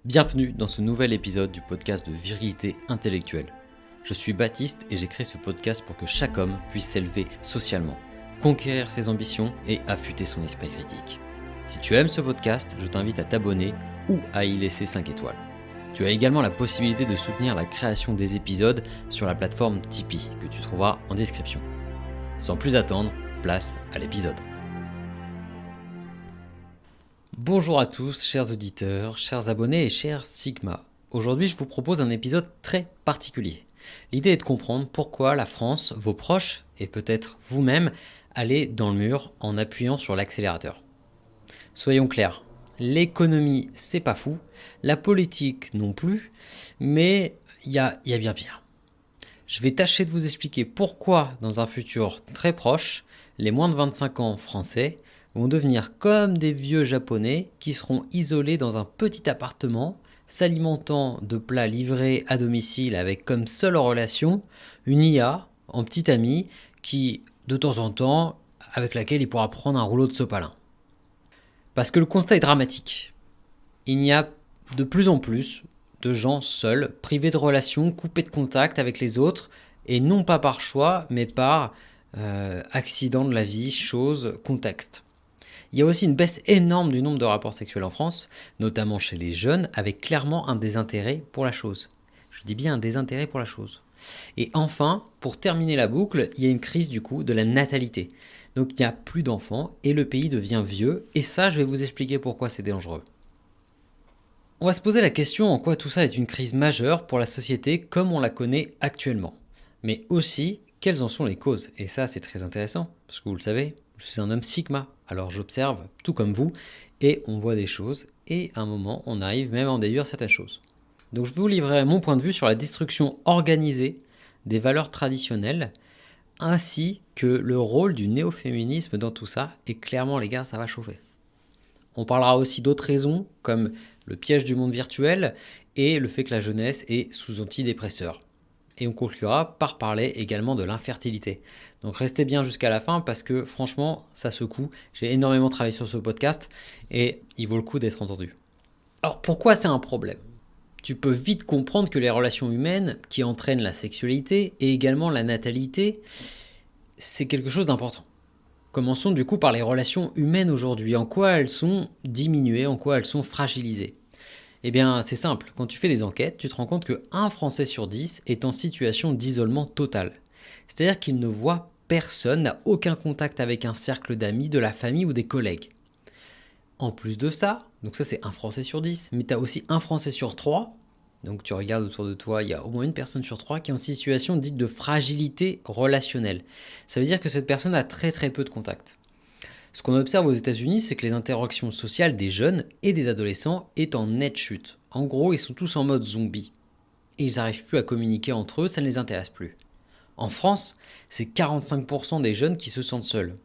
Bienvenue dans ce nouvel épisode du podcast de Virilité Intellectuelle. Je suis Baptiste et j'ai créé ce podcast pour que chaque homme puisse s'élever socialement, conquérir ses ambitions et affûter son esprit critique. Si tu aimes ce podcast, je t'invite à t'abonner ou à y laisser 5 étoiles. Tu as également la possibilité de soutenir la création des épisodes sur la plateforme Tipeee que tu trouveras en description. Sans plus attendre, place à l'épisode. Bonjour à tous, chers auditeurs, chers abonnés et chers Sigma. Aujourd'hui, je vous propose un épisode très particulier. L'idée est de comprendre pourquoi la France, vos proches et peut-être vous-même, allez dans le mur en appuyant sur l'accélérateur. Soyons clairs, l'économie, c'est pas fou, la politique non plus, mais il y a bien pire. Je vais tâcher de vous expliquer pourquoi, dans un futur très proche, les moins de 25 ans français vont devenir comme des vieux japonais qui seront isolés dans un petit appartement, s'alimentant de plats livrés à domicile avec comme seule relation une IA en petit ami qui, de temps en temps, avec laquelle il pourra prendre un rouleau de sopalin. Parce que le constat est dramatique. Il y a de plus en plus de gens seuls, privés de relations, coupés de contact avec les autres, et non pas par choix, mais par accident de la vie, chose, contexte. Il y a aussi une baisse énorme du nombre de rapports sexuels en France, notamment chez les jeunes, avec clairement un désintérêt pour la chose. Je dis bien un désintérêt pour la chose. Et enfin, pour terminer la boucle, il y a une crise du coup de la natalité. Donc il n'y a plus d'enfants et le pays devient vieux, et ça je vais vous expliquer pourquoi c'est dangereux. On va se poser la question en quoi tout ça est une crise majeure pour la société comme on la connaît actuellement. Mais aussi, quelles en sont les causes? Et ça c'est très intéressant, parce que vous le savez, je suis un homme Sigma. Alors j'observe tout comme vous et on voit des choses et à un moment on arrive même à en déduire certaines choses. Donc je vais vous livrer mon point de vue sur la destruction organisée des valeurs traditionnelles ainsi que le rôle du néo-féminisme dans tout ça et clairement les gars ça va chauffer. On parlera aussi d'autres raisons comme le piège du monde virtuel et le fait que la jeunesse est sous antidépresseurs. Et on conclura par parler également de l'infertilité. Donc restez bien jusqu'à la fin parce que franchement, ça secoue. J'ai énormément travaillé sur ce podcast et il vaut le coup d'être entendu. Alors pourquoi c'est un problème ? Tu peux vite comprendre que les relations humaines qui entraînent la sexualité et également la natalité, c'est quelque chose d'important. Commençons du coup par les relations humaines aujourd'hui. En quoi elles sont diminuées, en quoi elles sont fragilisées ? Eh bien, c'est simple. Quand tu fais des enquêtes, tu te rends compte que 1 Français sur 10 est en situation d'isolement total. C'est-à-dire qu'il ne voit personne, n'a aucun contact avec un cercle d'amis, de la famille ou des collègues. En plus de ça, donc ça c'est 1 Français sur 10, mais tu as aussi 1 Français sur 3, donc tu regardes autour de toi, il y a au moins une personne sur 3 qui est en situation dite de fragilité relationnelle. Ça veut dire que cette personne a très très peu de contacts. Ce qu'on observe aux États-Unis, c'est que les interactions sociales des jeunes et des adolescents est en nette chute. En gros, ils sont tous en mode zombie. Et ils n'arrivent plus à communiquer entre eux, ça ne les intéresse plus. En France, c'est 45% des jeunes qui se sentent seuls.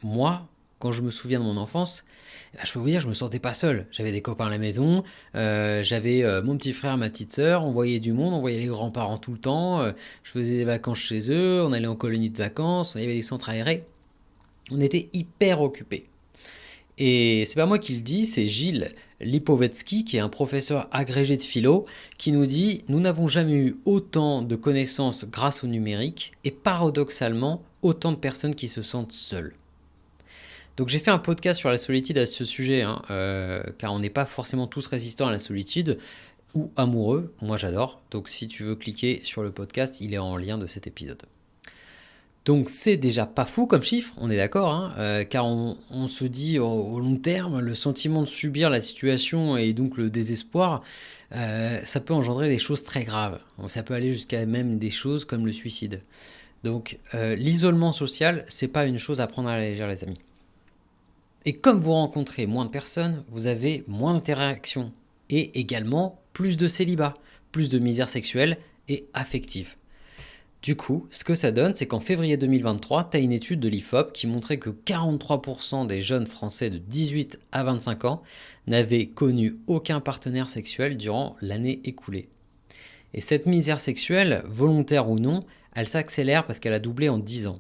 Moi, quand je me souviens de mon enfance, je peux vous dire que je me sentais pas seul. J'avais des copains à la maison, j'avais mon petit frère, ma petite sœur, on voyait du monde, on voyait les grands-parents tout le temps, je faisais des vacances chez eux, on allait en colonie de vacances, on avait des centres aérés. On était hyper occupés. Et c'est pas moi qui le dis, c'est Gilles Lipovetsky, qui est un professeur agrégé de philo, qui nous dit « Nous n'avons jamais eu autant de connaissances grâce au numérique et paradoxalement, autant de personnes qui se sentent seules. » Donc j'ai fait un podcast sur la solitude à ce sujet, car on n'est pas forcément tous résistants à la solitude ou amoureux, moi j'adore. Donc si tu veux cliquer sur le podcast, il est en lien de cet épisode. Donc c'est déjà pas fou comme chiffre, on est d'accord, car on se dit au long terme, le sentiment de subir la situation et donc le désespoir, ça peut engendrer des choses très graves. Ça peut aller jusqu'à même des choses comme le suicide. Donc l'isolement social, c'est pas une chose à prendre à la légère les amis. Et comme vous rencontrez moins de personnes, vous avez moins d'interactions et également plus de célibat, plus de misère sexuelle et affective. Du coup, ce que ça donne, c'est qu'en février 2023, tu as une étude de l'IFOP qui montrait que 43% des jeunes Français de 18 à 25 ans n'avaient connu aucun partenaire sexuel durant l'année écoulée. Et cette misère sexuelle, volontaire ou non, elle s'accélère parce qu'elle a doublé en 10 ans.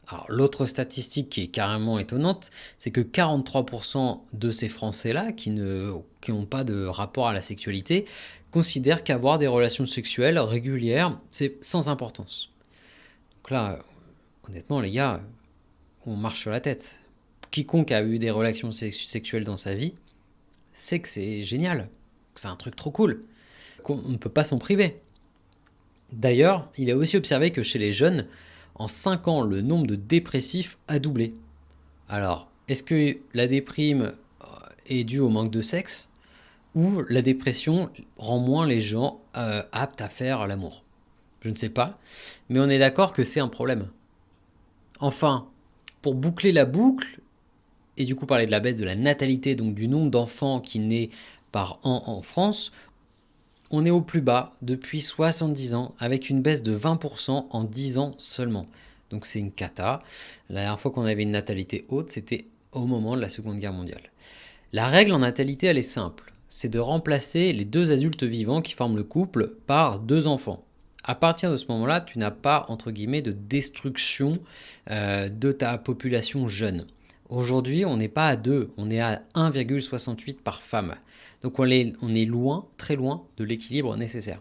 Alors, l'autre statistique qui est carrément étonnante, c'est que 43% de ces Français-là, qui n'ont pas de rapport à la sexualité, considèrent qu'avoir des relations sexuelles régulières, c'est sans importance. Donc là, honnêtement, les gars, on marche sur la tête. Quiconque a eu des relations sexuelles dans sa vie, sait que c'est génial, que c'est un truc trop cool, qu'on ne peut pas s'en priver. D'ailleurs, il a aussi observé que chez les jeunes, en 5 ans, le nombre de dépressifs a doublé. Alors, est-ce que la déprime est due au manque de sexe ou la dépression rend moins les gens aptes à faire l'amour? Je ne sais pas, mais on est d'accord que c'est un problème. Enfin, pour boucler la boucle, et du coup parler de la baisse de la natalité, donc du nombre d'enfants qui naissent par an en France, on est au plus bas depuis 70 ans, avec une baisse de 20% en 10 ans seulement. Donc c'est une cata. La dernière fois qu'on avait une natalité haute, c'était au moment de la Seconde Guerre mondiale. La règle en natalité, elle est simple. C'est de remplacer les 2 adultes vivants qui forment le couple par 2 enfants. À partir de ce moment-là, tu n'as pas, entre guillemets, de destruction de ta population jeune. Aujourd'hui, on n'est pas à 2, on est à 1,68 par femme. Donc on est loin, très loin de l'équilibre nécessaire.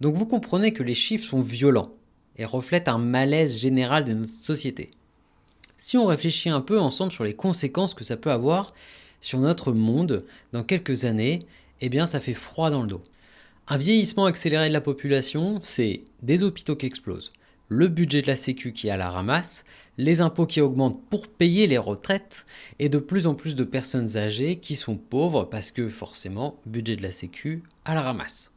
Donc vous comprenez que les chiffres sont violents et reflètent un malaise général de notre société. Si on réfléchit un peu ensemble sur les conséquences que ça peut avoir sur notre monde dans quelques années, eh bien ça fait froid dans le dos. Un vieillissement accéléré de la population, c'est des hôpitaux qui explosent, le budget de la sécu qui est à la ramasse, les impôts qui augmentent pour payer les retraites et de plus en plus de personnes âgées qui sont pauvres parce que forcément, budget de la sécu à la ramasse.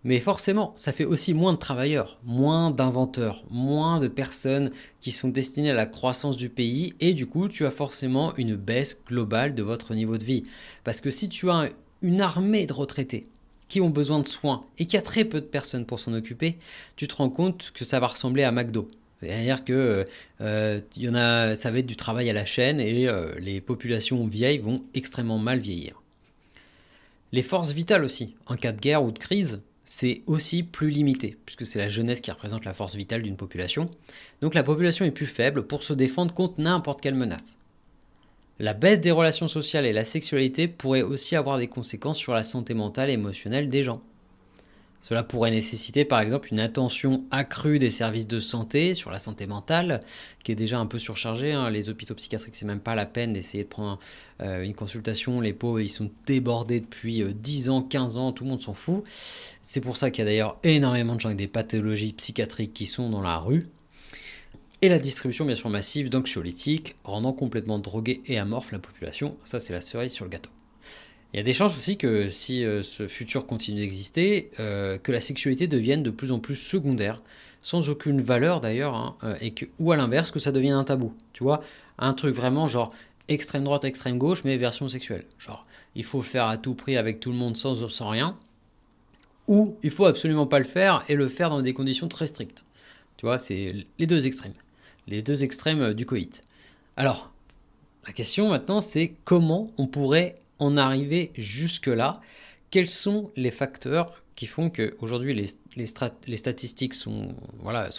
Mais forcément, ça fait aussi moins de travailleurs, moins d'inventeurs, moins de personnes qui sont destinées à la croissance du pays et du coup, tu as forcément une baisse globale de votre niveau de vie. Parce que si tu as une armée de retraités qui ont besoin de soins et qu'il y a très peu de personnes pour s'en occuper, tu te rends compte que ça va ressembler à McDo. C'est-à-dire que ça va être du travail à la chaîne et les populations vieilles vont extrêmement mal vieillir. Les forces vitales aussi, en cas de guerre ou de crise, c'est aussi plus limité, puisque c'est la jeunesse qui représente la force vitale d'une population. Donc la population est plus faible pour se défendre contre n'importe quelle menace. La baisse des relations sociales et la sexualité pourrait aussi avoir des conséquences sur la santé mentale et émotionnelle des gens. Cela pourrait nécessiter par exemple une attention accrue des services de santé sur la santé mentale, qui est déjà un peu surchargée. Les hôpitaux psychiatriques, c'est même pas la peine d'essayer de prendre une consultation. Les pauvres, ils sont débordés depuis 10 ans, 15 ans, tout le monde s'en fout. C'est pour ça qu'il y a d'ailleurs énormément de gens avec des pathologies psychiatriques qui sont dans la rue. Et la distribution bien sûr massive d'anxiolytiques, rendant complètement droguée et amorphe la population. Ça, c'est la cerise sur le gâteau. Il y a des chances aussi que si ce futur continue d'exister, que la sexualité devienne de plus en plus secondaire, sans aucune valeur d'ailleurs, ou à l'inverse, que ça devienne un tabou. Tu vois, un truc vraiment genre extrême droite, extrême gauche, mais version sexuelle. Genre, il faut le faire à tout prix avec tout le monde sans rien, ou il faut absolument pas le faire et le faire dans des conditions très strictes. Tu vois, c'est les 2 extrêmes. Les 2 extrêmes du coït. Alors, la question maintenant, c'est comment on pourrait en arriver jusque-là? Quels sont les facteurs qui font qu'aujourd'hui les statistiques sont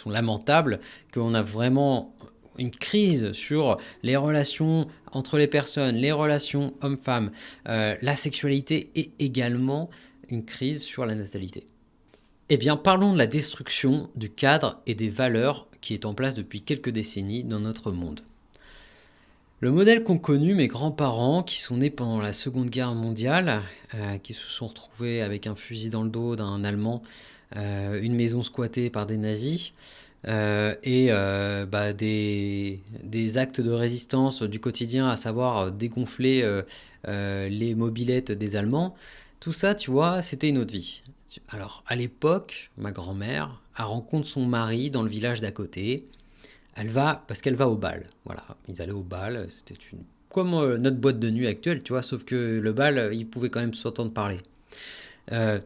lamentables, qu'on a vraiment une crise sur les relations entre les personnes, les relations hommes-femmes, la sexualité et également une crise sur la natalité? Eh bien, parlons de la destruction du cadre et des valeurs qui est en place depuis quelques décennies dans notre monde. Le modèle qu'ont connu mes grands-parents, qui sont nés pendant la Seconde Guerre mondiale, qui se sont retrouvés avec un fusil dans le dos d'un Allemand, une maison squattée par des nazis, des actes de résistance du quotidien, à savoir dégonfler les mobylettes des Allemands, tout ça, tu vois, c'était une autre vie. Alors, à l'époque, ma grand-mère, elle rencontre son mari dans le village d'à côté. Parce qu'elle va au bal. Voilà, ils allaient au bal, c'était comme notre boîte de nuit actuelle, tu vois, sauf que le bal, ils pouvaient quand même s'entendre parler.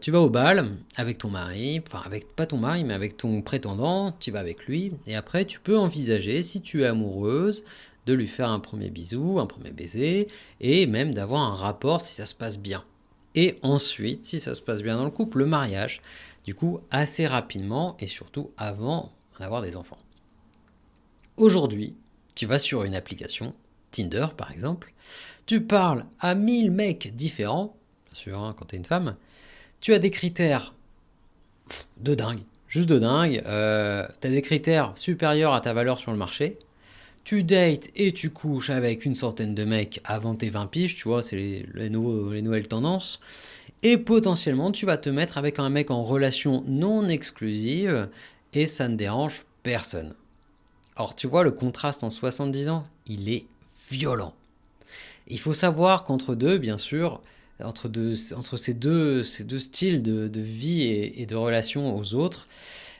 Tu vas au bal avec ton mari, enfin avec pas ton mari, mais avec ton prétendant, tu vas avec lui, et après tu peux envisager, si tu es amoureuse, de lui faire un premier bisou, un premier baiser, et même d'avoir un rapport si ça se passe bien. Et ensuite, si ça se passe bien dans le couple, le mariage, du coup assez rapidement, et surtout avant d'avoir des enfants. Aujourd'hui, tu vas sur une application, Tinder par exemple, tu parles à 1000 mecs différents, bien sûr, hein, quand t'es une femme, tu as des critères de dingue, juste de dingue, tu as des critères supérieurs à ta valeur sur le marché, tu dates et tu couches avec une centaine de mecs avant tes 20 piges, tu vois, c'est les nouvelles tendances, et potentiellement tu vas te mettre avec un mec en relation non exclusive, et ça ne dérange personne. Or, tu vois, le contraste en 70 ans, il est violent. Il faut savoir qu'entre deux, bien sûr, entre ces deux styles de vie et de relation aux autres,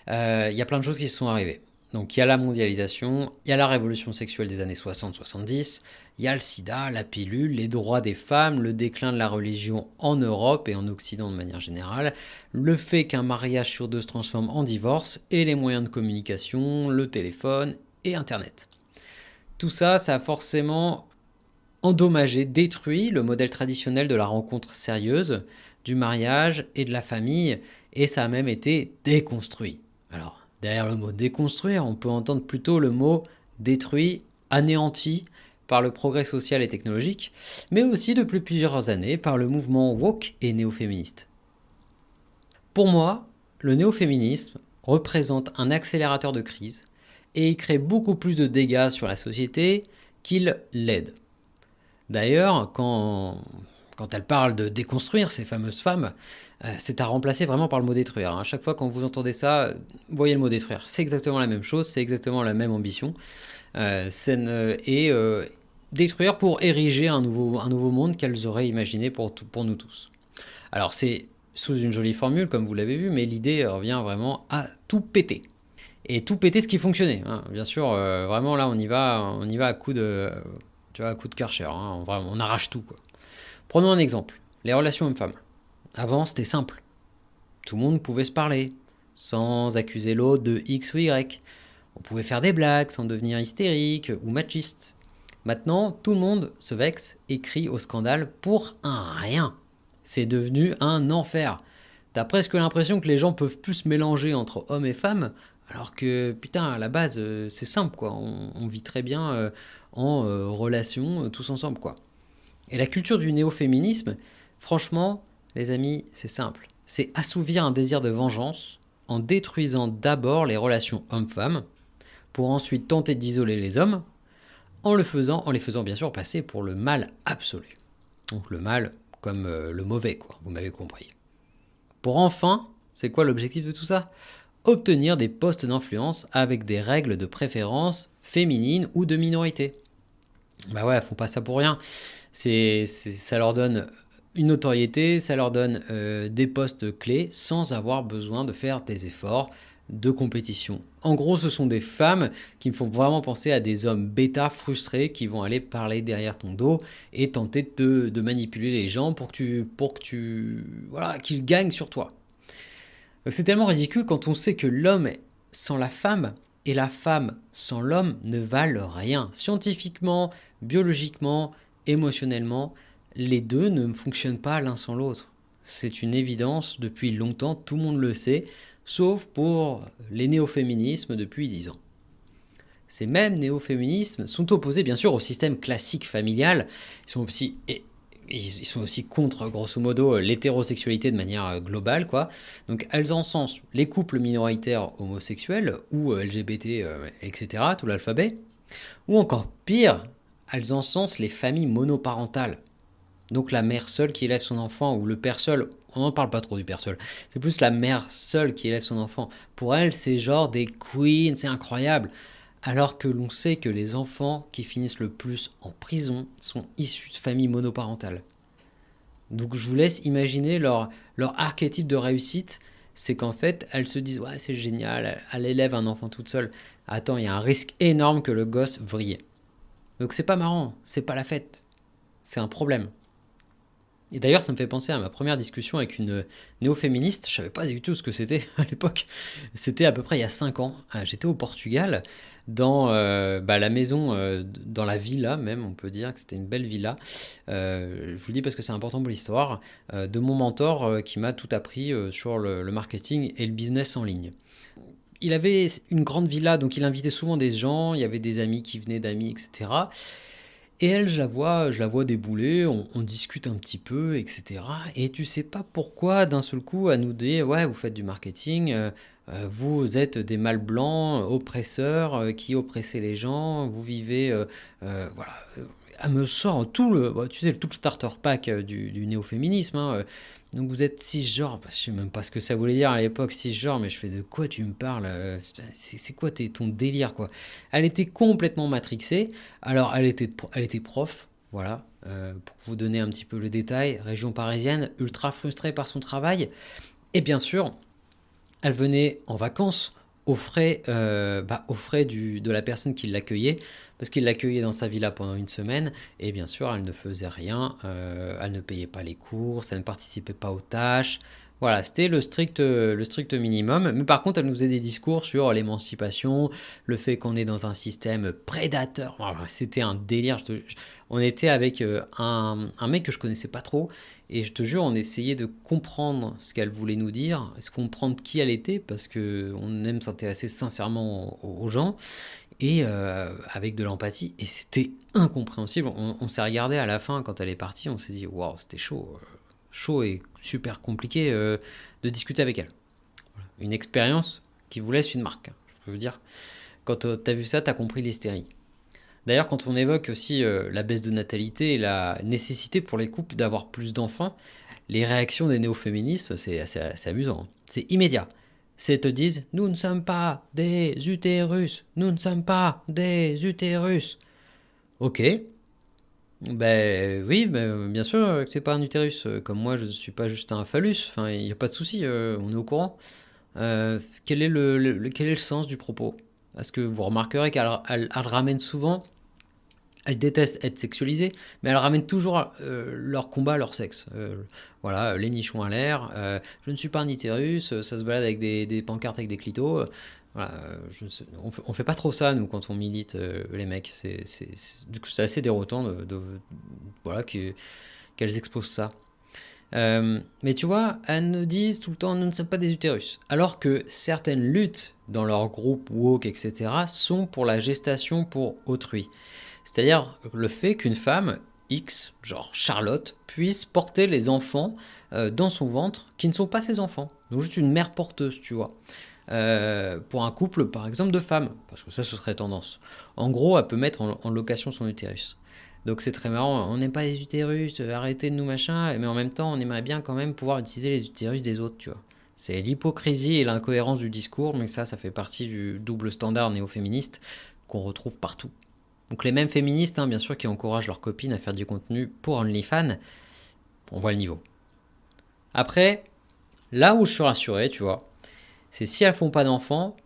il y a plein de choses qui se sont arrivées. Donc il y a la mondialisation, il y a la révolution sexuelle des années 60-70, il y a le sida, la pilule, les droits des femmes, le déclin de la religion en Europe et en Occident de manière générale, le fait qu'un mariage sur deux se transforme en divorce, et les moyens de communication, le téléphone et Internet. Tout ça, ça a forcément endommagé, détruit le modèle traditionnel de la rencontre sérieuse, du mariage et de la famille, et ça a même été déconstruit. Alors, derrière le mot déconstruire, on peut entendre plutôt le mot détruit, anéanti par le progrès social et technologique, mais aussi depuis plusieurs années par le mouvement woke et néo-féministe. Pour moi, le néo-féminisme représente un accélérateur de crise et il crée beaucoup plus de dégâts sur la société qu'il l'aide. D'ailleurs, quand elle parle de déconstruire ces fameuses femmes, c'est à remplacer vraiment par le mot détruire, hein. À chaque fois quand vous entendez ça, voyez le mot détruire. C'est exactement la même chose, c'est exactement la même ambition. Détruire pour ériger un nouveau monde qu'elles auraient imaginé pour nous tous. Alors c'est sous une jolie formule, comme vous l'avez vu, mais l'idée revient vraiment à tout péter. Et tout péter ce qui fonctionnait, hein. Bien sûr, vraiment là on y va à coup de, tu vois, à coup de Karcher, hein. On arrache tout, quoi. Prenons un exemple, les relations hommes-femmes. Avant c'était simple, tout le monde pouvait se parler, sans accuser l'autre de X ou Y. On pouvait faire des blagues sans devenir hystérique ou machiste. Maintenant, tout le monde se vexe et crie au scandale pour un rien. C'est devenu un enfer. T'as presque l'impression que les gens peuvent plus se mélanger entre hommes et femmes, alors que, putain, à la base, c'est simple, quoi. On vit très bien en relation, tous ensemble, quoi. Et la culture du néo-féminisme, franchement, les amis, c'est simple. C'est assouvir un désir de vengeance en détruisant d'abord les relations hommes-femmes, pour ensuite tenter d'isoler les hommes, en les faisant bien sûr passer pour le mal absolu. Donc le mal comme le mauvais, quoi, vous m'avez compris. Pour enfin, c'est quoi l'objectif de tout ça? Obtenir des postes d'influence avec des règles de préférence féminines ou de minorité. Bah ouais, elles font pas ça pour rien. Ça leur donne une notoriété, ça leur donne des postes clés sans avoir besoin de faire des efforts de compétition. En gros, ce sont des femmes qui me font vraiment penser à des hommes bêta frustrés qui vont aller parler derrière ton dos et tenter de manipuler les gens voilà, qu'ils gagnent sur toi. Donc c'est tellement ridicule quand on sait que l'homme sans la femme et la femme sans l'homme ne valent rien. Scientifiquement, biologiquement, émotionnellement, les deux ne fonctionnent pas l'un sans l'autre. C'est une évidence depuis longtemps, tout le monde le sait, sauf pour les néo-féminismes depuis 10 ans. Ces mêmes néo-féminismes sont opposés bien sûr au système classique familial, ils sont aussi contre, grosso modo, l'hétérosexualité de manière globale, quoi. Donc elles encensent les couples minoritaires homosexuels ou LGBT, etc., tout l'alphabet. Ou encore pire, elles encensent les familles monoparentales. Donc la mère seule qui élève son enfant, ou le père seul, on n'en parle pas trop du père seul, c'est plus la mère seule qui élève son enfant. Pour elle, c'est genre des queens, c'est incroyable. Alors que l'on sait que les enfants qui finissent le plus en prison sont issus de familles monoparentales. Donc je vous laisse imaginer leur archétype de réussite, c'est qu'en fait, elles se disent ouais c'est génial, elle élève un enfant toute seule. Attends, il y a un risque énorme que le gosse vrille. Donc c'est pas marrant, c'est pas la fête, c'est un problème. Et d'ailleurs, ça me fait penser à ma première discussion avec une néo-féministe. Je savais pas du tout ce que c'était à l'époque. C'était à peu près il y a 5 ans. J'étais au Portugal, dans la maison, dans la villa même, on peut dire que c'était une belle villa. Je vous le dis parce que c'est important pour l'histoire, de mon mentor qui m'a tout appris sur le marketing et le business en ligne. il avait une grande villa, donc il invitait souvent des gens, il y avait des amis qui venaient d'amis, etc. Et elle, je la vois débouler, on discute un petit peu, etc. Et tu sais pas pourquoi, d'un seul coup, elle nous dit, ouais, vous faites du marketing, vous êtes des mâles blancs, oppresseurs, qui oppressez les gens, vous vivez, voilà. Elle me sort tout le, bah, tu sais, tout le starter pack du néo-féminisme, hein. Donc vous êtes cisgenre, bah, je sais même pas ce que ça voulait dire à l'époque, cisgenre, mais je fais de quoi tu me parles, putain, c'est quoi ton délire, quoi. Elle était complètement matrixée. Alors, elle était prof, voilà, pour vous donner un petit peu le détail, région parisienne, ultra frustrée par son travail. Et bien sûr, elle venait en vacances aux frais de la personne qui l'accueillait, parce qu'il l'accueillait dans sa villa pendant une semaine, et bien sûr, elle ne faisait rien, elle ne payait pas les courses, elle ne participait pas aux tâches. Voilà, c'était le strict minimum. Mais par contre, elle nous faisait des discours sur l'émancipation, le fait qu'on est dans un système prédateur. Voilà, c'était un délire. On était avec un mec que je connaissais pas trop, et je te jure, on essayait de comprendre ce qu'elle voulait nous dire, se comprendre qui elle était, parce que on aime s'intéresser sincèrement aux gens, et avec de l'empathie. Et c'était incompréhensible. On s'est regardé à la fin quand elle est partie, on s'est dit, waouh, c'était chaud, chaud et super compliqué de discuter avec elle. Une expérience qui vous laisse une marque, je peux vous dire. Quand t'as vu ça, t'as compris l'hystérie. D'ailleurs, quand on évoque aussi la baisse de natalité et la nécessité pour les couples d'avoir plus d'enfants, les réactions des néo-féministes, c'est assez amusant, hein. C'est immédiat. C'est te disent, nous ne sommes pas des utérus, nous ne sommes pas des utérus. Ok, ben oui, ben, bien sûr que c'est pas un utérus. Comme moi, je ne suis pas juste un phallus. Enfin, il n'y a pas de souci, on est au courant. Quel est le sens du propos? Est-ce que vous remarquerez qu'elle ramène souvent. Elles détestent être sexualisées, mais elles ramènent toujours leur combat à leur sexe. Voilà, les nichons à l'air, je ne suis pas un utérus, ça se balade avec des pancartes avec des clitos. Voilà, on fait pas trop ça, nous, quand on milite, les mecs. Du coup, c'est assez déroutant voilà, qu'elles exposent ça. Mais tu vois, elles nous disent tout le temps, nous ne sommes pas des utérus. Alors que certaines luttes dans leur groupe woke, etc., sont pour la gestation pour autrui. C'est-à-dire le fait qu'une femme X, genre Charlotte, puisse porter les enfants dans son ventre qui ne sont pas ses enfants. Donc juste une mère porteuse, tu vois. Pour un couple, par exemple, de femmes, parce que ça, ce serait tendance. En gros, elle peut mettre en location son utérus. Donc c'est très marrant, on n'aime pas les utérus, arrêtez de nous machin, mais en même temps, on aimerait bien quand même pouvoir utiliser les utérus des autres, tu vois. C'est l'hypocrisie et l'incohérence du discours, mais ça fait partie du double standard néo-féministe qu'on retrouve partout. Donc les mêmes féministes, hein, bien sûr, qui encouragent leurs copines à faire du contenu pour OnlyFans, on voit le niveau. Après, là où je suis rassuré, tu vois, c'est si elles font pas d'enfants,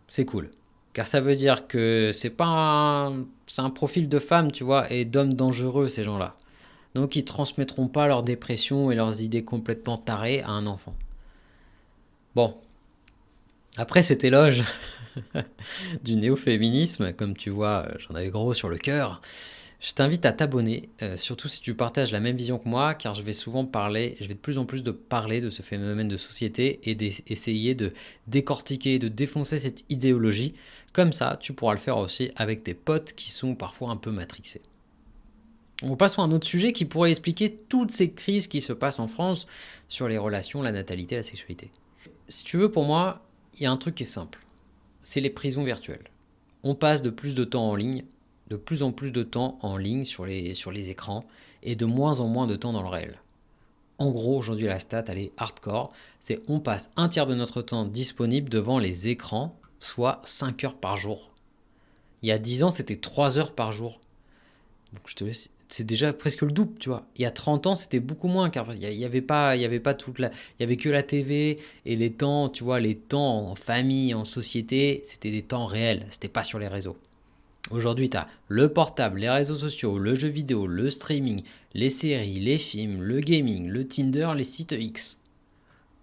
c'est cool. Car ça veut dire que c'est un profil de femme, tu vois, et d'hommes dangereux, ces gens-là. Donc ils transmettront pas leur dépression et leurs idées complètement tarées à un enfant. Bon, après cet éloge du néo-féminisme, comme tu vois, j'en avais gros sur le cœur. Je t'invite à t'abonner, surtout si tu partages la même vision que moi, car je vais de plus en plus de parler de ce phénomène de société et d'essayer de décortiquer, de défoncer cette idéologie. Comme ça, tu pourras le faire aussi avec tes potes qui sont parfois un peu matrixés. On passe à un autre sujet qui pourrait expliquer toutes ces crises qui se passent en France sur les relations, la natalité, la sexualité. Si tu veux, pour moi, il y a un truc qui est simple. C'est les prisons virtuelles. On passe de plus de temps en ligne, de plus en plus de temps en ligne sur les écrans et de moins en moins de temps dans le réel. En gros, aujourd'hui, la stat, elle est hardcore. C'est on passe un tiers de notre temps disponible devant les écrans, soit 5 heures par jour. Il y a 10 ans, c'était 3 heures par jour. Donc je te laisse. C'est déjà presque le double, tu vois. Il y a 30 ans, c'était beaucoup moins, car il y avait pas il y avait que la TV et les temps, tu vois, les temps en famille, en société, c'était des temps réels, c'était pas sur les réseaux. Aujourd'hui, tu as le portable, les réseaux sociaux, le jeu vidéo, le streaming, les séries, les films, le gaming, le Tinder, les sites X.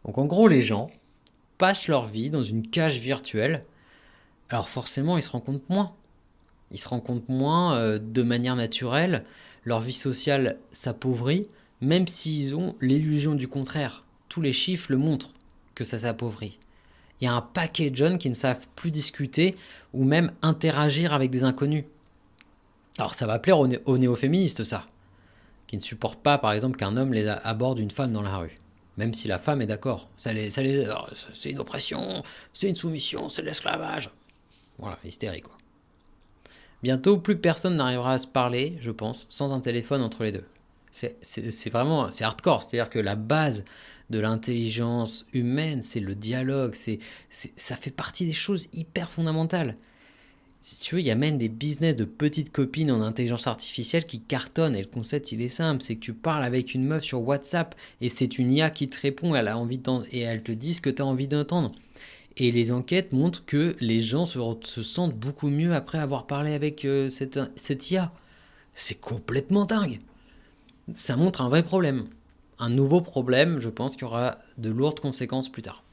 Donc en gros, les gens passent leur vie dans une cage virtuelle, alors forcément, ils se rencontrent moins. Ils se rencontrent moins de manière naturelle, leur vie sociale s'appauvrit, même s'ils ont l'illusion du contraire. Tous les chiffres le montrent que ça s'appauvrit. Il y a un paquet de jeunes qui ne savent plus discuter ou même interagir avec des inconnus. Alors ça va plaire aux néo-féministes, ça, qui ne supportent pas, par exemple, qu'un homme aborde une femme dans la rue. Même si la femme est d'accord. Alors, c'est une oppression, c'est une soumission, c'est de l'esclavage. Voilà, hystérie, quoi. Bientôt, plus personne n'arrivera à se parler, je pense, sans un téléphone entre les deux. C'est vraiment, c'est hardcore. C'est-à-dire que la base de l'intelligence humaine, c'est le dialogue. Ça fait partie des choses hyper fondamentales. Si tu veux, il y a même des business de petites copines en intelligence artificielle qui cartonnent. Et le concept, il est simple. C'est que tu parles avec une meuf sur WhatsApp et c'est une IA qui te répond. Elle a envie et elle te dit ce que tu as envie d'entendre. Et les enquêtes montrent que les gens se sentent beaucoup mieux après avoir parlé avec cette IA. C'est complètement dingue. Ça montre un vrai problème. Un nouveau problème, je pense qu'il y aura de lourdes conséquences plus tard.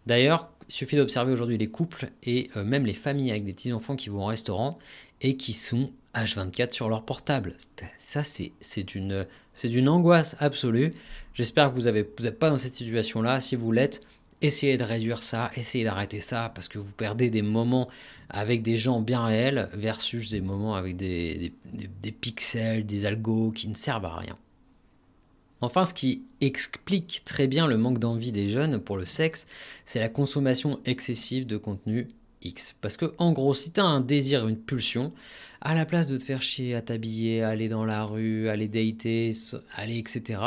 D'ailleurs, il suffit d'observer aujourd'hui les couples et même les familles avec des petits-enfants qui vont au restaurant et qui sont H24 sur leur portable. Ça, c'est d'une angoisse absolue. J'espère que vous n'êtes pas dans cette situation-là. Si vous l'êtes, essayez de réduire ça, essayez d'arrêter ça, parce que vous perdez des moments avec des gens bien réels versus des moments avec des pixels, des algos qui ne servent à rien. Enfin, ce qui explique très bien le manque d'envie des jeunes pour le sexe, c'est la consommation excessive de contenu X. Parce que, en gros, si tu as un désir, une pulsion, à la place de te faire chier à t'habiller, à aller dans la rue, aller dater, aller, etc.,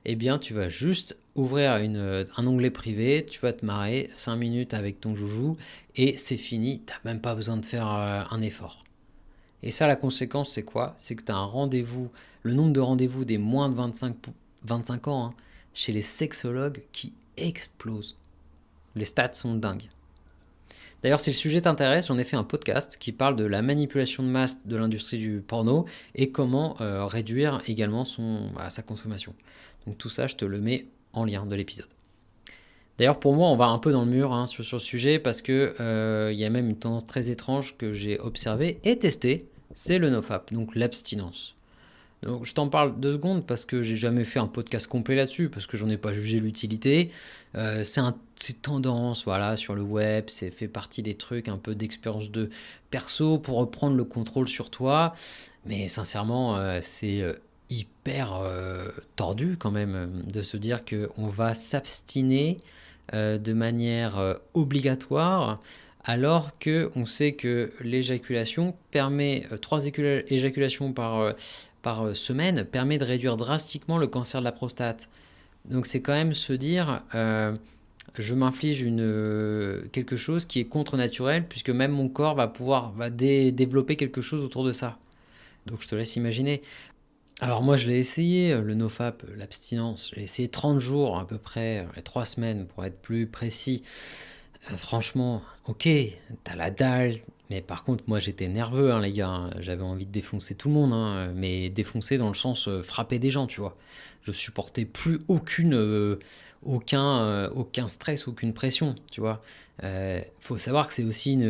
eh bien, tu vas juste ouvrir un onglet privé, tu vas te marrer 5 minutes avec ton joujou, et c'est fini, tu n'as même pas besoin de faire un effort. Et ça, la conséquence, c'est quoi? C'est que tu as un rendez-vous, le nombre de rendez-vous des moins de 25 ans chez les sexologues qui explose. Les stats sont dingues. D'ailleurs, si le sujet t'intéresse, j'en ai fait un podcast qui parle de la manipulation de masse de l'industrie du porno et comment réduire également sa consommation. Donc tout ça, je te le mets en lien de l'épisode. D'ailleurs, pour moi, on va un peu dans le mur sur le sujet parce que y a même une tendance très étrange que j'ai observée et testée, c'est le nofap, donc l'abstinence. Donc je t'en parle 2 secondes parce que j'ai jamais fait un podcast complet là-dessus, parce que j'en ai pas jugé l'utilité. C'est tendance, voilà, sur le web, c'est fait partie des trucs un peu d'expérience de perso pour reprendre le contrôle sur toi. Mais sincèrement, c'est hyper tordu quand même de se dire qu'on va s'abstiner de manière obligatoire alors qu'on sait que l'éjaculation permet, 3 éjaculations par semaine, permet de réduire drastiquement le cancer de la prostate. Donc c'est quand même se dire, je m'inflige quelque chose qui est contre-naturel, puisque même mon corps va développer quelque chose autour de ça. Donc je te laisse imaginer. Alors moi je l'ai essayé, le nofap, l'abstinence, j'ai essayé 30 jours à peu près, 3 semaines pour être plus précis. Franchement, ok, t'as la dalle, mais par contre, moi j'étais nerveux, les gars. J'avais envie de défoncer tout le monde, mais défoncer dans le sens frapper des gens, tu vois. Je supportais plus aucun stress, aucune pression, tu vois. Faut savoir que c'est aussi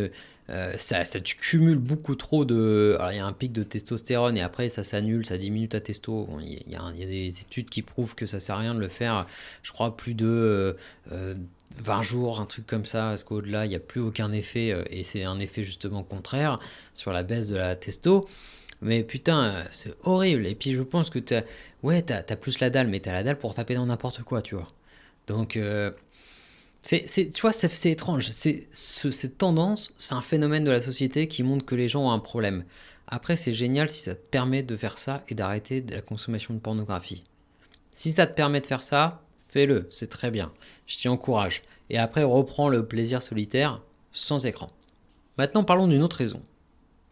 ça tu cumules beaucoup trop de. Alors il y a un pic de testostérone et après ça s'annule, ça diminue ta testo. Bon, il y a des études qui prouvent que ça sert à rien de le faire, je crois, plus de 20 jours, un truc comme ça, parce qu'au-delà, il n'y a plus aucun effet, et c'est un effet justement contraire sur la baisse de la testo. Mais putain, c'est horrible. Et puis je pense que t'as plus la dalle, mais t'as la dalle pour taper dans n'importe quoi, tu vois. Donc, tu vois, c'est étrange. Cette tendance, c'est un phénomène de la société qui montre que les gens ont un problème. Après, c'est génial si ça te permet de faire ça et d'arrêter de la consommation de pornographie. Si ça te permet de faire ça, fais-le, c'est très bien. Je t'y encourage. Et après, reprends le plaisir solitaire sans écran. Maintenant, parlons d'une autre raison.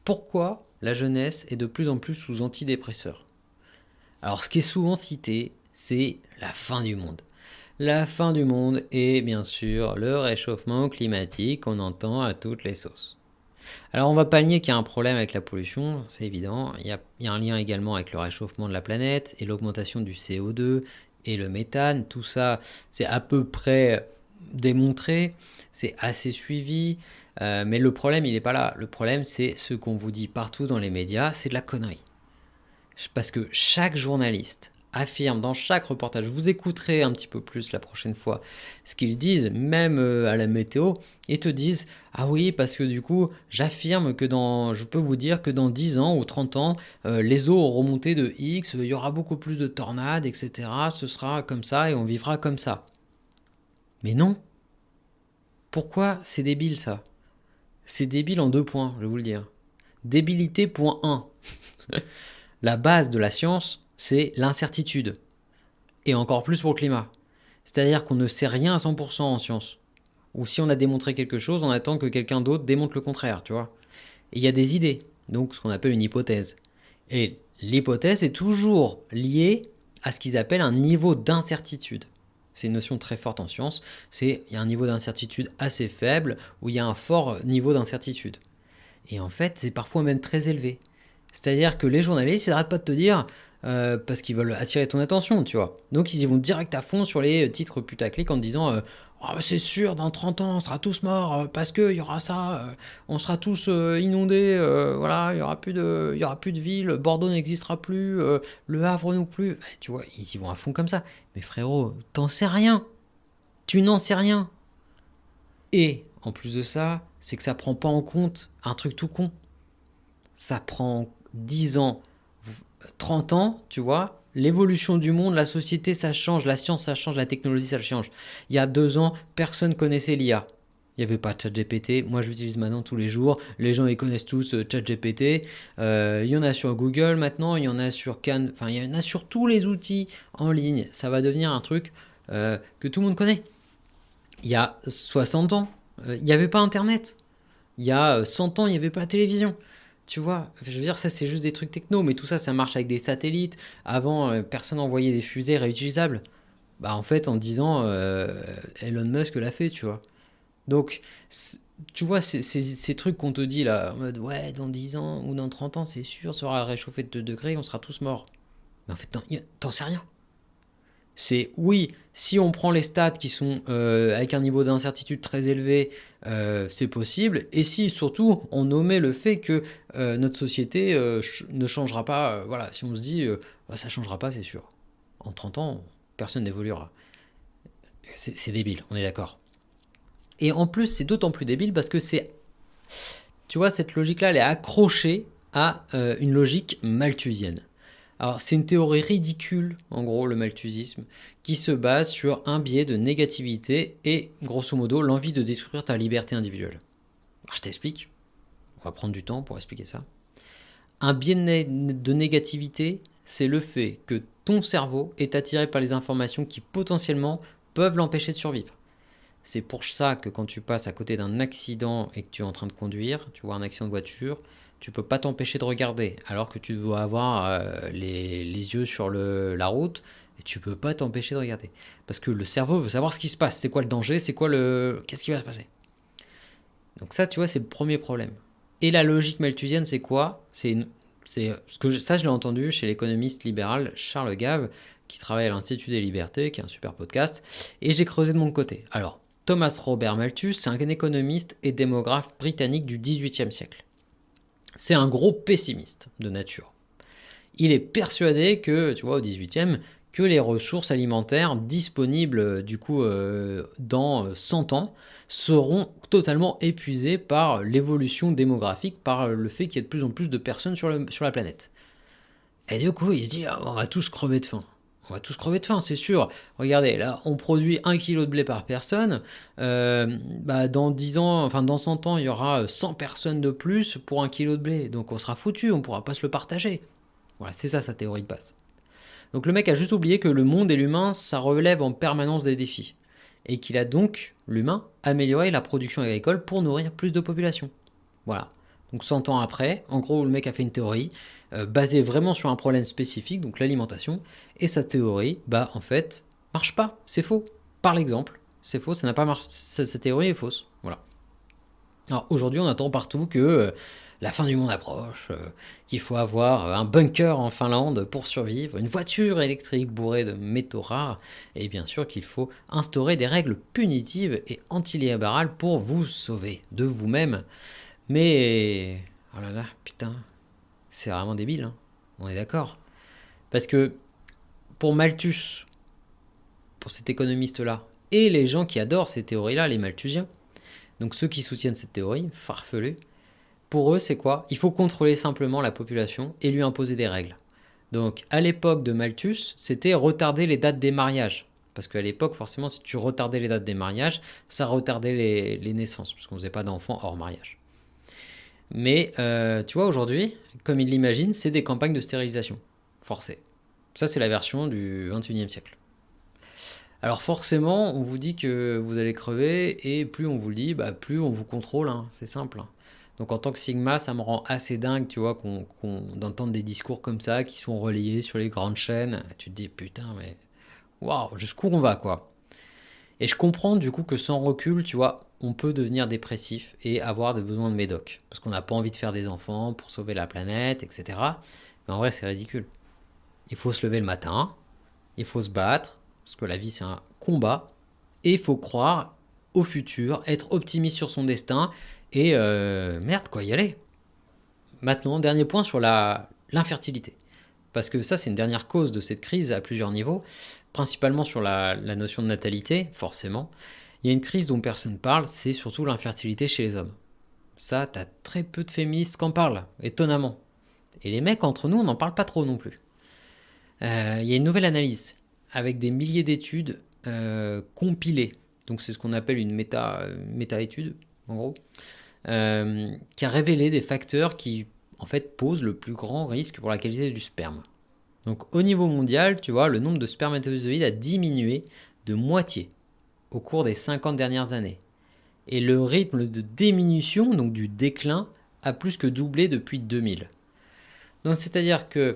Pourquoi la jeunesse est de plus en plus sous antidépresseurs? Alors, ce qui est souvent cité, c'est la fin du monde. La fin du monde et bien sûr le réchauffement climatique qu'on entend à toutes les sauces. Alors on va pas nier qu'il y a un problème avec la pollution, c'est évident. Il y a un lien également avec le réchauffement de la planète et l'augmentation du CO2 et le méthane. Tout ça, c'est à peu près démontré, c'est assez suivi. Mais le problème, il n'est pas là. Le problème, c'est ce qu'on vous dit partout dans les médias, c'est de la connerie. Parce que chaque journaliste affirment dans chaque reportage, vous écouterez un petit peu plus la prochaine fois ce qu'ils disent, même à la météo, et te disent ah oui, parce que du coup, j'affirme que je peux vous dire que dans 10 ans ou 30 ans, les eaux ont remonté de X, il y aura beaucoup plus de tornades, etc. Ce sera comme ça et on vivra comme ça. Mais non. Pourquoi c'est débile ça? C'est débile en 2 points, je vais vous le dire. Débilité point 1. La base de la science, c'est l'incertitude. Et encore plus pour le climat. C'est-à-dire qu'on ne sait rien à 100% en science. Ou si on a démontré quelque chose, on attend que quelqu'un d'autre démontre le contraire, tu vois. Et il y a des idées, donc ce qu'on appelle une hypothèse. Et l'hypothèse est toujours liée à ce qu'ils appellent un niveau d'incertitude. C'est une notion très forte en science, il y a un niveau d'incertitude assez faible ou il y a un fort niveau d'incertitude. Et en fait, c'est parfois même très élevé. C'est-à-dire que les journalistes, ils n'arrêtent pas de te dire, parce qu'ils veulent attirer ton attention, tu vois. Donc ils y vont direct à fond sur les titres putaclic en te disant oh, c'est sûr, dans 30 ans, on sera tous morts parce qu'il y aura ça, on sera tous inondés, voilà, il y aura plus de ville, Bordeaux n'existera plus, Le Havre non plus. Tu vois, ils y vont à fond comme ça. Mais frérot, t'en sais rien. Tu n'en sais rien. Et en plus de ça, c'est que ça prend pas en compte un truc tout con. Ça prend 10 ans, 30 ans, tu vois. L'évolution du monde, la société, ça change, la science, ça change, la technologie, ça change. Il y a 2 ans, personne connaissait l'IA. Il n'y avait pas ChatGPT. Moi, je l'utilise maintenant tous les jours. Les gens, ils connaissent tous ChatGPT. Il y en a sur Google maintenant. Il y en a sur Cannes. Enfin, il y en a sur tous les outils en ligne. Ça va devenir un truc que tout le monde connaît. Il y a 60 ans, il n'y avait pas Internet. Il y a 100 ans, il n'y avait pas la télévision. Tu vois, je veux dire, ça c'est juste des trucs techno, mais tout ça, ça marche avec des satellites. Avant, personne n'envoyait des fusées réutilisables. Bah en fait, en 10 ans, Elon Musk l'a fait, tu vois. Donc, tu vois, ces trucs qu'on te dit là, en mode ouais, dans 10 ans ou dans 30 ans, c'est sûr, ça aura réchauffé de 2 degrés, on sera tous morts. Mais en fait, t'en sais rien. C'est oui, si on prend les stats qui sont avec un niveau d'incertitude très élevé, c'est possible. Et si surtout on omet le fait que notre société ne changera pas, voilà, si on se dit bah, ça changera pas, c'est sûr. En 30 ans, personne n'évoluera. C'est débile, on est d'accord. Et en plus, c'est d'autant plus débile parce que tu vois, cette logique-là, elle est accrochée à une logique malthusienne. Alors, c'est une théorie ridicule, en gros, le malthusisme, qui se base sur un biais de négativité et, grosso modo, l'envie de détruire ta liberté individuelle. Alors, je t'explique. On va prendre du temps pour expliquer ça. Un biais de négativité, c'est le fait que ton cerveau est attiré par les informations qui potentiellement peuvent l'empêcher de survivre. C'est pour ça que quand tu passes à côté d'un accident et que tu es en train de conduire, tu vois un accident de voiture, tu peux pas t'empêcher de regarder, alors que tu dois avoir les yeux sur la route et tu peux pas t'empêcher de regarder. Parce que le cerveau veut savoir ce qui se passe, c'est quoi le danger, qu'est-ce qui va se passer. Donc ça, tu vois, c'est le premier problème. Et la logique malthusienne, c'est quoi? Ça, je l'ai entendu chez l'économiste libéral Charles Gave, qui travaille à l'Institut des Libertés, qui est un super podcast, et j'ai creusé de mon côté. Alors, Thomas Robert Malthus, c'est un économiste et démographe britannique du XVIIIe siècle. C'est un gros pessimiste de nature. Il est persuadé que, tu vois, au XVIIIe, que les ressources alimentaires disponibles du coup dans 100 ans seront totalement épuisées par l'évolution démographique, par le fait qu'il y ait de plus en plus de personnes sur la planète. Et du coup, il se dit, ah, on va tous crever de faim. On va tous crever de faim, c'est sûr. Regardez, là, on produit 1 kilo de blé par personne. Bah, dans 10 ans, enfin dans 100 ans, il y aura 100 personnes de plus pour 1 kilo de blé. Donc on sera foutu, on ne pourra pas se le partager. Voilà, c'est ça sa théorie de base. Donc le mec a juste oublié que le monde et l'humain, ça relève en permanence des défis. Et qu'il a donc, l'humain, amélioré la production agricole pour nourrir plus de population. Voilà. Donc 100 ans après, en gros, le mec a fait une théorie basée vraiment sur un problème spécifique, donc l'alimentation, et sa théorie, bah en fait, marche pas, c'est faux. Par l'exemple, c'est faux, ça n'a pas marché, cette théorie est fausse. Voilà. Alors aujourd'hui, on attend partout que la fin du monde approche, qu'il faut avoir un bunker en Finlande pour survivre, une voiture électrique bourrée de métaux rares, et bien sûr qu'il faut instaurer des règles punitives et antilibérales pour vous sauver de vous-même. Mais, oh là là, putain, c'est vraiment débile, hein. On est d'accord. Parce que pour Malthus, pour cet économiste-là, et les gens qui adorent ces théories-là, les malthusiens, donc ceux qui soutiennent cette théorie farfelue, pour eux, c'est quoi? Il faut contrôler simplement la population et lui imposer des règles. Donc, à l'époque de Malthus, c'était retarder les dates des mariages. Parce qu'à l'époque, forcément, si tu retardais les dates des mariages, ça retardait les naissances, parce qu'on ne faisait pas d'enfants hors mariage. Mais, tu vois, aujourd'hui, comme il l'imagine, c'est des campagnes de stérilisation forcées. Ça, c'est la version du 21e siècle. Alors forcément, on vous dit que vous allez crever, et plus on vous le dit, plus on vous contrôle, hein, c'est simple. Hein. Donc en tant que Sigma, ça me rend assez dingue, tu vois, d'entendre des discours comme ça, qui sont relayés sur les grandes chaînes. Tu te dis, putain, mais waouh, jusqu'où on va, quoi. Et je comprends du coup que sans recul, tu vois, on peut devenir dépressif et avoir des besoins de médoc. Parce qu'on n'a pas envie de faire des enfants pour sauver la planète, etc. Mais en vrai, c'est ridicule. Il faut se lever le matin, il faut se battre, parce que la vie c'est un combat, et il faut croire au futur, être optimiste sur son destin, et merde quoi, y aller. Maintenant, dernier point sur l'infertilité. Parce que ça c'est une dernière cause de cette crise à plusieurs niveaux, principalement sur la notion de natalité, forcément. Il y a une crise dont personne ne parle, c'est surtout l'infertilité chez les hommes. Ça, t'as très peu de féministes qui en parlent, étonnamment. Et les mecs, entre nous, on n'en parle pas trop non plus. Il y a une nouvelle analyse avec des milliers d'études compilées. Donc c'est ce qu'on appelle une méta-étude, en gros, qui a révélé des facteurs qui, en fait, posent le plus grand risque pour la qualité du sperme. Donc au niveau mondial, tu vois, le nombre de spermatozoïdes a diminué de moitié au cours des 50 dernières années. Et le rythme de diminution, donc du déclin, a plus que doublé depuis 2000. Donc c'est-à-dire que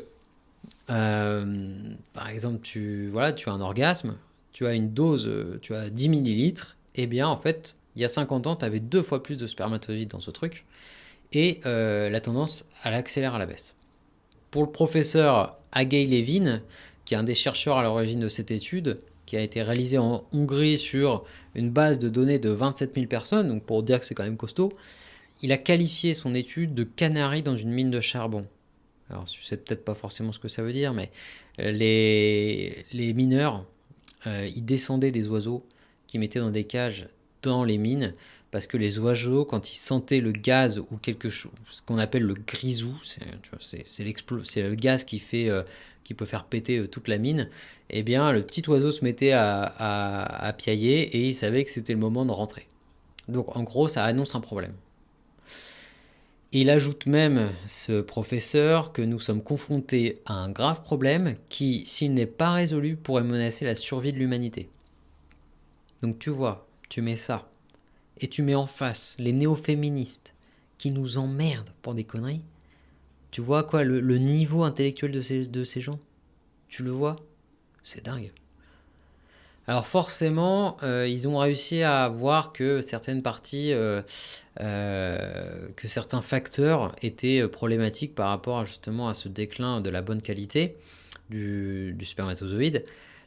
par exemple, tu as un orgasme, tu as une dose, tu as 10 millilitres, et bien en fait, il y a 50 ans, tu avais 2 fois plus de spermatozoïdes dans ce truc, et la tendance, elle accélère à la baisse. Pour le professeur Agay Levin, qui est un des chercheurs à l'origine de cette étude, qui a été réalisée en Hongrie sur une base de données de 27 000 personnes, donc pour dire que c'est quand même costaud, il a qualifié son étude de canari dans une mine de charbon. Alors, tu sais peut-être pas forcément ce que ça veut dire, mais les mineurs, ils descendaient des oiseaux qui mettaient dans des cages dans les mines, parce que les oiseaux, quand ils sentaient le gaz ou quelque chose, ce qu'on appelle le grisou, c'est le gaz qui peut faire péter toute la mine, eh bien, le petit oiseau se mettait à piailler et il savait que c'était le moment de rentrer. Donc, en gros, ça annonce un problème. Il ajoute même, ce professeur, que nous sommes confrontés à un grave problème qui, s'il n'est pas résolu, pourrait menacer la survie de l'humanité. Donc tu vois, tu mets ça, et tu mets en face les néo-féministes qui nous emmerdent pour des conneries. Tu vois quoi, le niveau intellectuel de ces gens? Tu le vois? C'est dingue. Alors forcément, ils ont réussi à voir que certaines parties, que certains facteurs étaient problématiques par rapport justement à ce déclin de la bonne qualité du spermatozoïde.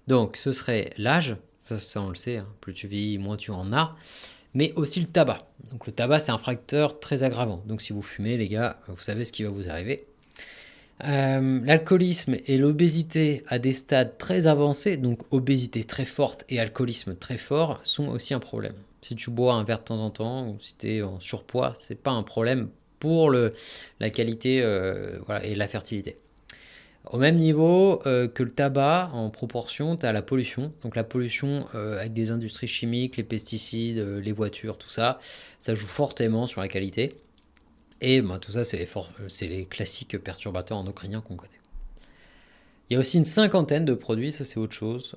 Donc ce serait l'âge, ça on le sait, hein, plus tu vieillis, moins tu en as, mais aussi le tabac. Donc le tabac c'est un facteur très aggravant. Donc si vous fumez les gars, vous savez ce qui va vous arriver. L'alcoolisme et l'obésité à des stades très avancés, donc obésité très forte et alcoolisme très fort, sont aussi un problème. Si tu bois un verre de temps en temps ou si tu es en surpoids, c'est pas un problème pour la qualité voilà, et la fertilité. Au même niveau que le tabac, en proportion, tu as la pollution. Donc la pollution avec des industries chimiques, les pesticides, les voitures, tout ça, ça joue fortement sur la qualité. Et tout ça, c'est les classiques perturbateurs endocriniens qu'on connaît. Il y a aussi une cinquantaine de produits, ça c'est autre chose,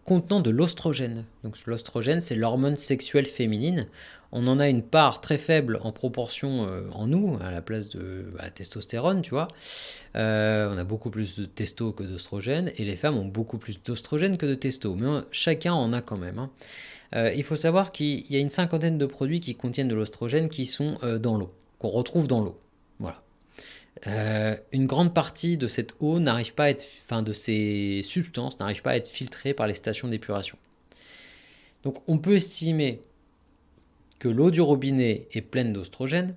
contenant de l'oestrogène. Donc l'oestrogène, c'est l'hormone sexuelle féminine. On en a une part très faible en proportion en nous, à la place de la testostérone, tu vois. On a beaucoup plus de testo que d'oestrogène, et les femmes ont beaucoup plus d'oestrogène que de testo, mais chacun en a quand même. Hein. Il faut savoir qu'il y a une cinquantaine de produits qui contiennent de l'oestrogène qui sont dans l'eau, qu'on retrouve dans l'eau. Voilà. Une grande partie de cette eau n'arrive pas à être, enfin de ces substances n'arrive pas à être filtrée par les stations d'épuration. Donc on peut estimer que l'eau du robinet est pleine d'oestrogène,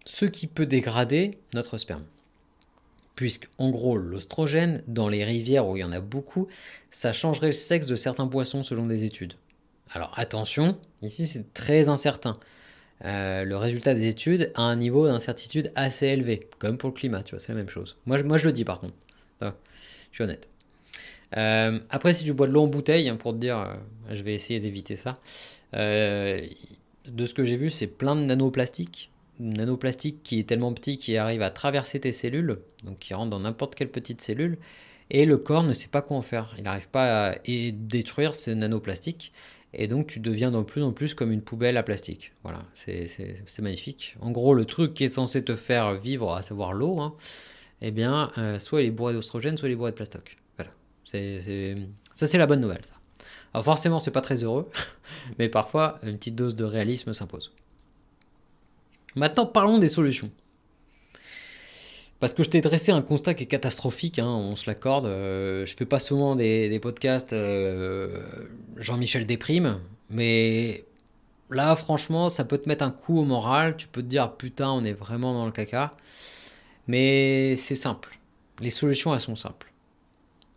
ce qui peut dégrader notre sperme. Puisqu'en gros, l'oestrogène, dans les rivières où il y en a beaucoup, ça changerait le sexe de certains poissons selon des études. Alors attention, ici c'est très incertain. Le résultat des études a un niveau d'incertitude assez élevé, comme pour le climat, tu vois, c'est la même chose. Moi je le dis par contre. Enfin, je suis honnête. Après, si tu bois de l'eau en bouteille, hein, pour te dire, je vais essayer d'éviter ça. Euh, de ce que j'ai vu, c'est plein de nanoplastiques. Nanoplastique qui est tellement petit qu'il arrive à traverser tes cellules, donc qui rentre dans n'importe quelle petite cellule, et le corps ne sait pas quoi en faire. Il n'arrive pas à détruire ces nanoplastiques, et donc tu deviens de plus en plus comme une poubelle à plastique. Voilà, c'est magnifique. En gros, le truc qui est censé te faire vivre, à savoir l'eau, hein, eh bien, soit il est bourré d'ostrogène, soit il est bourré de plastoc. Voilà. Ça, c'est la bonne nouvelle, ça. Alors forcément, c'est pas très heureux, mais parfois, une petite dose de réalisme s'impose. Maintenant, parlons des solutions. Parce que je t'ai dressé un constat qui est catastrophique, hein, on se l'accorde. Je fais pas souvent des podcasts Jean-Michel déprime, mais là, franchement, ça peut te mettre un coup au moral. Tu peux te dire, putain, on est vraiment dans le caca. Mais c'est simple. Les solutions, elles sont simples.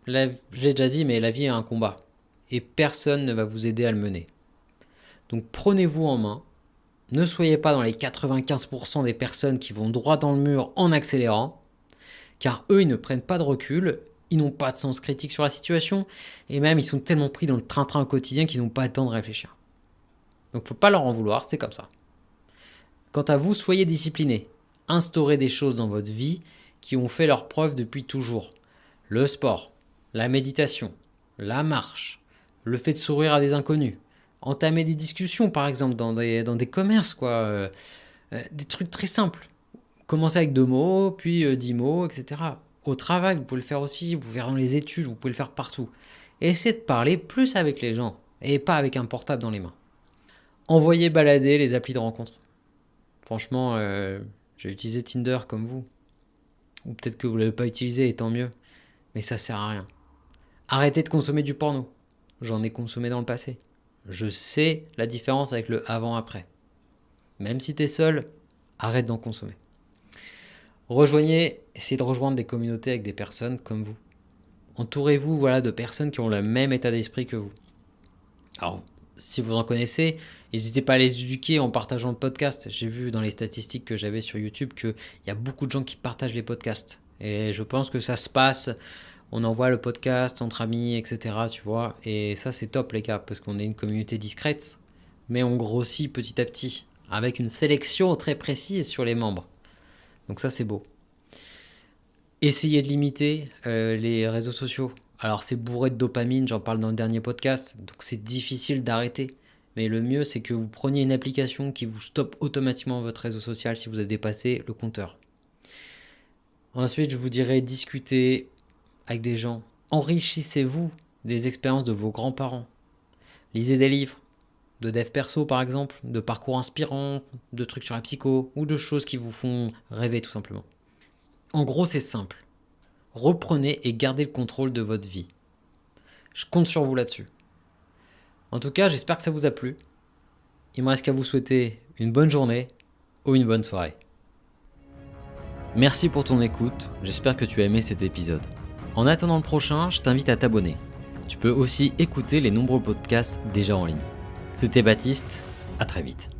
J'ai déjà dit, mais la vie est un combat. Et personne ne va vous aider à le mener. Donc prenez-vous en main. Ne soyez pas dans les 95% des personnes qui vont droit dans le mur en accélérant, car eux, ils ne prennent pas de recul, ils n'ont pas de sens critique sur la situation, et même ils sont tellement pris dans le train-train au quotidien qu'ils n'ont pas le temps de réfléchir. Donc faut pas leur en vouloir, c'est comme ça. Quant à vous, soyez disciplinés. Instaurez des choses dans votre vie qui ont fait leur preuve depuis toujours. Le sport, la méditation, la marche, le fait de sourire à des inconnus, entamer des discussions par exemple dans des commerces, quoi. Des trucs très simples. Commencez avec 2 mots, puis 10 mots, etc. Au travail, vous pouvez le faire aussi, vous pouvez le faire dans les études, vous pouvez le faire partout. Essayez de parler plus avec les gens et pas avec un portable dans les mains. Envoyez balader les applis de rencontre. Franchement, j'ai utilisé Tinder comme vous. Ou peut-être que vous ne l'avez pas utilisé et tant mieux. Mais ça sert à rien. Arrêtez de consommer du porno. J'en ai consommé dans le passé. Je sais la différence avec le avant-après. Même si t'es seul, arrête d'en consommer. Essayez de rejoindre des communautés avec des personnes comme vous. Entourez-vous de personnes qui ont le même état d'esprit que vous. Alors, si vous en connaissez, n'hésitez pas à les éduquer en partageant le podcast. J'ai vu dans les statistiques que j'avais sur YouTube qu'il y a beaucoup de gens qui partagent les podcasts. Et je pense que ça se passe, on envoie le podcast entre amis, etc. Tu vois. Et ça, c'est top, les gars, parce qu'on est une communauté discrète, mais on grossit petit à petit, avec une sélection très précise sur les membres. Donc ça, c'est beau. Essayez de limiter les réseaux sociaux. Alors c'est bourré de dopamine, j'en parle dans le dernier podcast, donc c'est difficile d'arrêter. Mais le mieux, c'est que vous preniez une application qui vous stoppe automatiquement votre réseau social si vous avez dépassé le compteur. Ensuite, je vous dirais discuter avec des gens. Enrichissez-vous des expériences de vos grands-parents. Lisez des livres, de dev perso par exemple, de parcours inspirants, de trucs sur la psycho, ou de choses qui vous font rêver tout simplement. En gros, c'est simple. Reprenez et gardez le contrôle de votre vie. Je compte sur vous là-dessus. En tout cas, j'espère que ça vous a plu. Il me reste qu'à vous souhaiter une bonne journée ou une bonne soirée. Merci pour ton écoute, j'espère que tu as aimé cet épisode. En attendant le prochain, je t'invite à t'abonner. Tu peux aussi écouter les nombreux podcasts déjà en ligne. C'était Baptiste, à très vite.